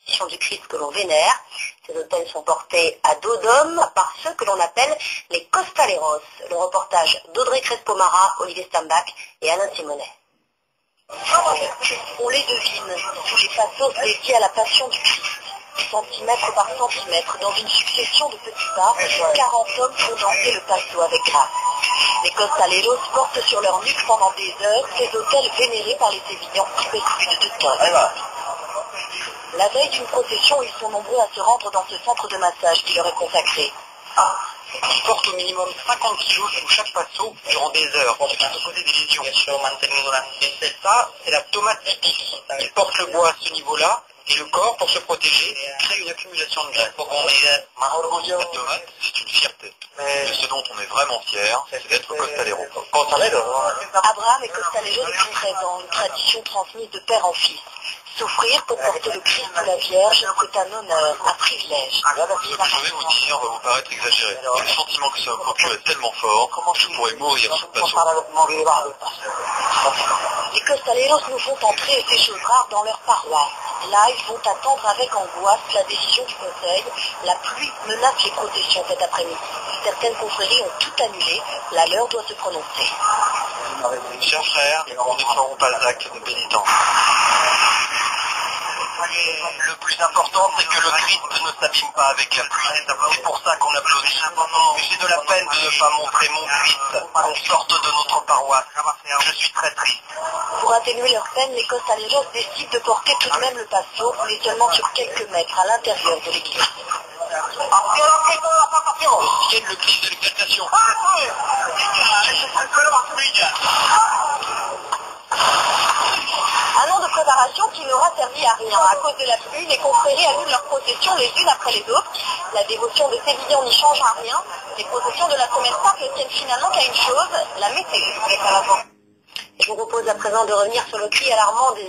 du Christ que l'on vénère. Ces autels sont portés à dos d'homme par ceux que l'on appelle les costaleros. Le reportage d'Audrey Crespo-Mara, Olivier Stambach et Alain Simonet. On les devine sous les passos dédiés à la passion du Christ. Centimètre par centimètre, dans une succession de petits pas, 40 hommes font danser le passo avec grâce. Les costaleros portent sur leur nuque pendant des heures ces autels vénérés par les Sévillans avec plus de 2 tonnes. La veille d'une procession, ils sont nombreux à se rendre dans ce centre de massage qui leur est consacré. Ils portent au minimum 50 kilos sous chaque passo durant des heures, ce qui peut causer des lésions. Ça, c'est la tomate typique. Ils portent le bois à ce niveau-là, et le corps, pour se protéger, crée une accumulation de graisse. La tomate, c'est une fierté. Mais ce dont on est vraiment fier, c'est d'être costalero. Abraham est costalero depuis 13 ans, une tradition transmise de père en fils. Souffrir pour porter le Christ ou la Vierge, c'est un honneur, un privilège. Ce que je vais vous dire va vous paraître exagéré. Mais le sentiment que ça me procure est tellement fort que je pourrais mourir sous le passo. Les costaleros nous font entrer, et c'est chose rare, dans leur paroisse. Là, ils vont attendre avec angoisse la décision du conseil. La pluie menace les processions cet après-midi. Certaines confréries ont tout annulé. La leur doit se prononcer. Chers frères, nous ne ferons pas l'acte de pénitence. Le plus important, c'est que le Christ ne s'abîme pas avec la pluie. C'est pour ça qu'on applaudit. J'ai de la peine de ne pas montrer mon Christ en sorte de notre paroisse. Je suis très triste. Pour atténuer leur peine, les costaleros décident de porter tout de même le passo, mais seulement sur quelques mètres à l'intérieur de l'église. Tiennent le Christ de l'exaltation. Un an de préparation qui n'aura servi à rien. À cause de la pluie, les confréries annulent leurs processions les unes après les autres. La dévotion des Sévillans n'y changera rien. Les processions de la semaine sainte ne tiennent finalement qu'à une chose, la météo. Je vous propose à présent de revenir sur le cri alarmant des